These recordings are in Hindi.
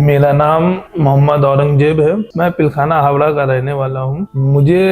मेरा नाम मोहम्मद औरंगजेब है। मैं पिलखाना हावड़ा का रहने वाला हूँ। मुझे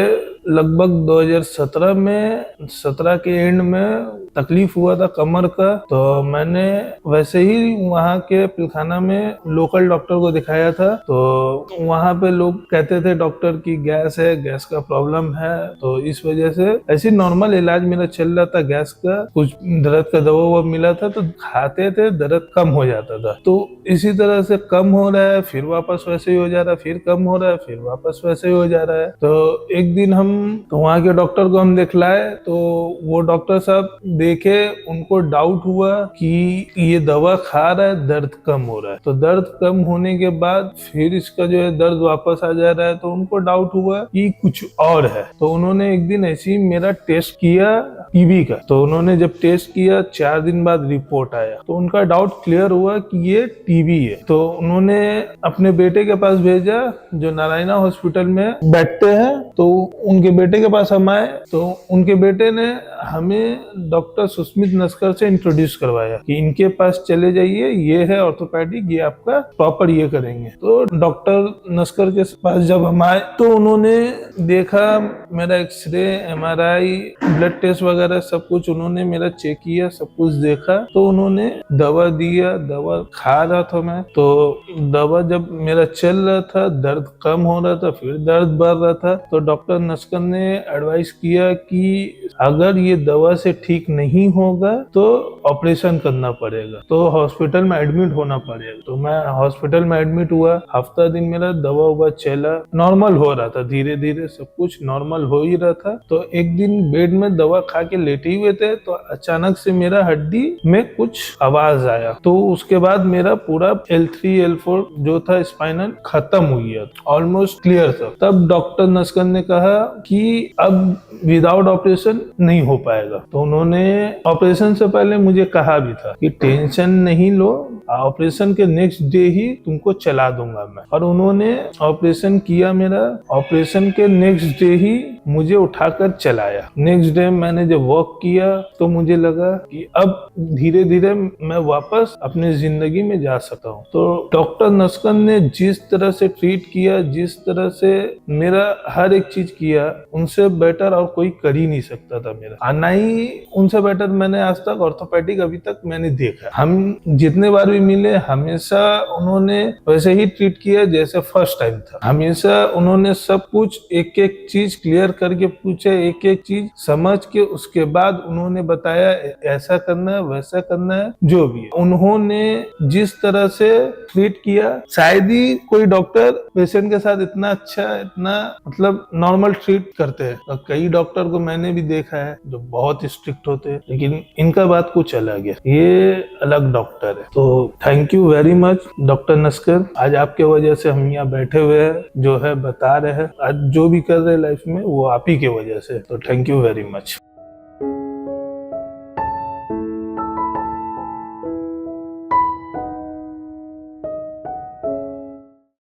लगभग 2017 में 17 के एंड में तकलीफ हुआ था कमर का। तो मैंने वैसे ही वहाँ के पिलखाना में लोकल डॉक्टर को दिखाया था। तो वहाँ पे लोग कहते थे डॉक्टर की गैस है, गैस का प्रॉब्लम है। तो इस वजह से ऐसी नॉर्मल इलाज मेरा चल रहा था गैस का। कुछ दर्द का दवा मिला था तो खाते थे, दर्द कम हो जाता था। तो इसी तरह से कम हो रहा है, फिर वापस वैसे ही हो जा रहा है, फिर कम हो रहा है, फिर वापस वैसे ही हो जा रहा है। तो एक दिन तो वहाँ के डॉक्टर को हम दिखलाए। तो वो डॉक्टर साहब देखे, उनको डाउट हुआ कि ये दवा खा रहा है, दर्द कम हो रहा है। तो दर्द कम होने के बाद फिर इसका जो है दर्द वापस आ जा रहा है। तो उनको डाउट हुआ कि कुछ और है। तो उन्होंने एक दिन ऐसे ही मेरा टेस्ट किया टीबी का। तो उन्होंने जब टेस्ट किया 4 दिन बाद रिपोर्ट आया। तो उनका डाउट क्लियर हुआ कि ये टीबी है। तो उन्होंने अपने बेटे के पास भेजा जो नारायणा हॉस्पिटल में बैठते हैं। तो उनके बेटे के पास हम आए। तो उनके बेटे ने हमें डॉक्टर सुस्मित नस्कर से इंट्रोड्यूस करवाया कि इनके पास चले जाइए, ये है ऑर्थोपेडिक, ये आपका प्रॉपर ये करेंगे। तो डॉक्टर नस्कर के पास जब हम आए तो उन्होंने देखा मेरा एक्सरे, एमआरआई, ब्लड टेस्ट वगैरह सब कुछ उन्होंने मेरा चेक किया, सब कुछ देखा। तो उन्होंने दवा दिया, दवा खा रहा था मैं। तो दवा जब मेरा चल रहा था, दर्द कम हो रहा था, फिर दर्द बढ़ रहा था। तो डॉक्टर नस्कर ने एडवाइस किया कि अगर ये दवा से ठीक नहीं होगा तो ऑपरेशन करना पड़ेगा, तो हॉस्पिटल में एडमिट होना पड़ेगा। तो मैं हॉस्पिटल में एडमिट हुआ। हफ्ता दिन मेरा दवा हुआ चला, नॉर्मल हो रहा था, धीरे धीरे सब कुछ नॉर्मल हो ही रहा था। तो एक दिन बेड में दवा खा के लेटे हुए थे तो अचानक से मेरा हड्डी में कुछ आवाज आया। तो उसके बाद मेरा पूरा L3 L4 जो था स्पाइनल खत्म हो गया, ऑलमोस्ट क्लियर था। तब डॉक्टर नस्कर ने कहा कि अब विदाउट ऑपरेशन नहीं हो पाएगा। तो उन्होंने ऑपरेशन से पहले मुझे कहा भी था कि टेंशन नहीं लो, ऑपरेशन के नेक्स्ट डे ही तुमको चला दूंगा मैं। और उन्होंने ऑपरेशन किया मेरा। ऑपरेशन के नेक्स्ट डे ही मुझे उठाकर चलाया। नेक्स्ट डे मैंने जब वॉक किया तो मुझे लगा कि अब धीरे धीरे मैं वापस अपनी जिंदगी में जा सकता हूँ। तो डॉक्टर नस्कर ने जिस तरह से ट्रीट किया, जिस तरह से मेरा हर एक चीज किया, उनसे बेटर और कोई कर ही नहीं सकता था मेरा। ना ही उनसे बेटर मैंने आज तक ऑर्थोपेडिक अभी तक मैंने देखा। हम जितने बार भी मिले हमेशा उन्होंने वैसे ही ट्रीट किया जैसे फर्स्ट टाइम था। हमेशा उन्होंने सब कुछ एक एक चीज क्लियर करके पूछे, एक एक चीज समझ के उसके बाद उन्होंने बताया ऐसा करना है, वैसा करना है, जो भी है। उन्होंने जिस तरह से ट्रीट किया, शायद ही कोई डॉक्टर पेशेंट के साथ इतना अच्छा, इतना मतलब नॉर्मल ट्रीट करते हैं। और कई डॉक्टर को मैंने भी देखा है जो बहुत स्ट्रिक्ट होते हैं, लेकिन इनका बात कुछ अलग है, ये अलग डॉक्टर है। तो thank you very much doctor Naskar. आज आपके वजह से हम यहाँ बैठे हुए हैं, जो है बता रहे हैं, आज जो भी कर रहे हैं लाइफ में वो आप ही के वजह से। तो थैंक यू वेरी मच।